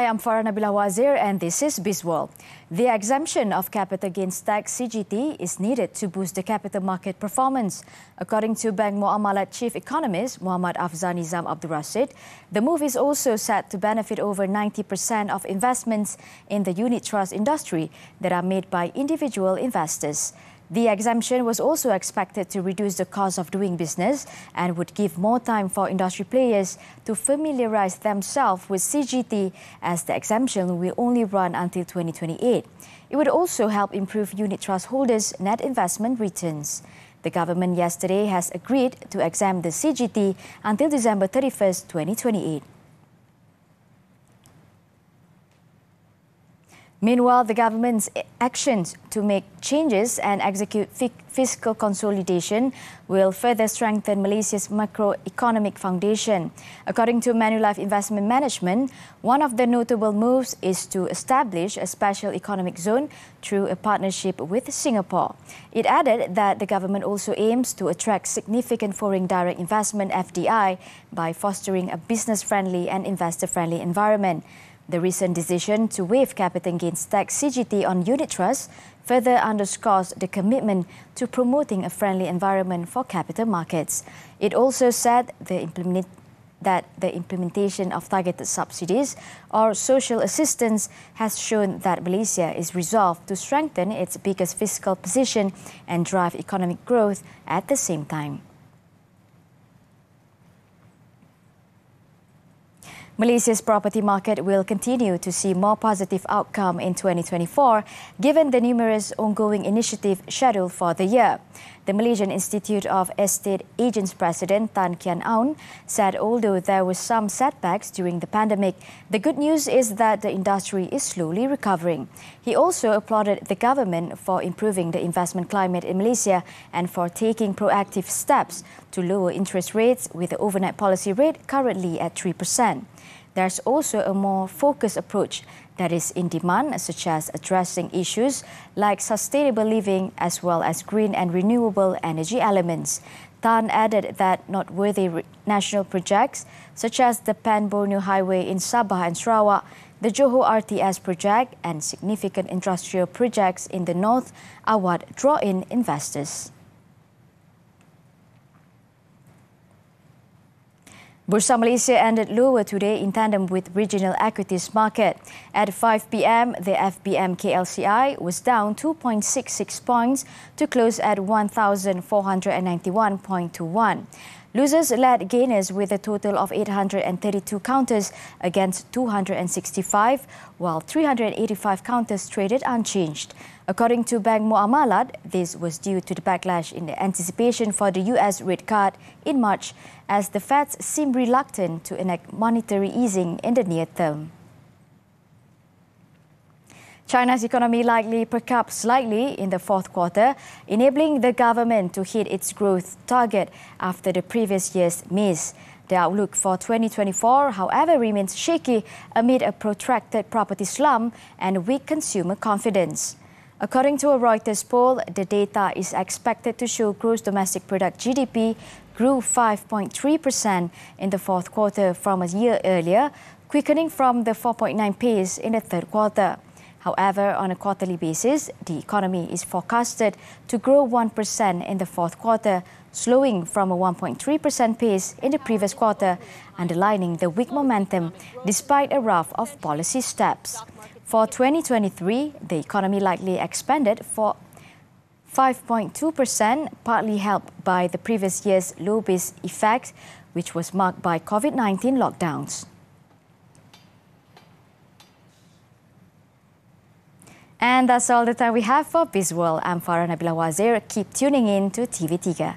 Hi, I'm Farah Wazer and this is Bizworld. The exemption of capital gains tax (CGT) is needed to boost the capital market performance. According to Bank Muamalat Chief Economist Muhammad Afzal Nizam Abdul Rashid, the move is also set to benefit over 90% of investments in the unit trust industry that are made by individual investors. The exemption was also expected to reduce the cost of doing business and would give more time for industry players to familiarize themselves with CGT, as the exemption will only run until 2028. It would also help improve unit trust holders' net investment returns. The government yesterday has agreed to exempt the CGT until December 31st, 2028. Meanwhile, the government's actions to make changes and execute fiscal consolidation will further strengthen Malaysia's macroeconomic foundation. According to Manulife Investment Management, one of the notable moves is to establish a special economic zone through a partnership with Singapore. It added that the government also aims to attract significant foreign direct investment (FDI) by fostering a business-friendly and investor-friendly environment. The recent decision to waive capital gains tax (CGT) on unit trusts further underscores the commitment to promoting a friendly environment for capital markets. It also said that the implementation of targeted subsidies or social assistance has shown that Malaysia is resolved to strengthen its biggest fiscal position and drive economic growth at the same time. Malaysia's property market will continue to see more positive outcome in 2024, given the numerous ongoing initiatives scheduled for the year. The Malaysian Institute of Estate Agents President Tan Kian Aun said although there were some setbacks during the pandemic, the good news is that the industry is slowly recovering. He also applauded the government for improving the investment climate in Malaysia and for taking proactive steps to lower interest rates, with the overnight policy rate currently at 3%. There's also a more focused approach that is in demand, such as addressing issues like sustainable living as well as green and renewable energy elements. Tan added that noteworthy national projects such as the Pan-Borneo Highway in Sabah and Sarawak, the Johor RTS project and significant industrial projects in the north are what draw in investors. Bursa Malaysia ended lower today in tandem with regional equities market. At 5 p.m, the FBM KLCI was down 2.66 points to close at 1,491.21. Losers led gainers with a total of 832 counters against 265, while 385 counters traded unchanged. According to Bank Muamalat, this was due to the backlash in the anticipation for the US rate cut in March, as the Fed seemed reluctant to enact monetary easing in the near term. China's economy likely pick up slightly in the fourth quarter, enabling the government to hit its growth target after the previous year's miss. The outlook for 2024, however, remains shaky amid a protracted property slump and weak consumer confidence. According to a Reuters poll, the data is expected to show gross domestic product (GDP) grew 5.3% in the fourth quarter from a year earlier, quickening from the 4.9% pace in the third quarter. However, on a quarterly basis, the economy is forecasted to grow 1% in the fourth quarter, slowing from a 1.3% pace in the previous quarter, underlining the weak momentum despite a raft of policy steps. For 2023, the economy likely expanded for 5.2%, partly helped by the previous year's low base effect, which was marked by COVID-19 lockdowns. And that's all the time we have for Bizworld. I'm Farah Wazer. Keep tuning in to TV3.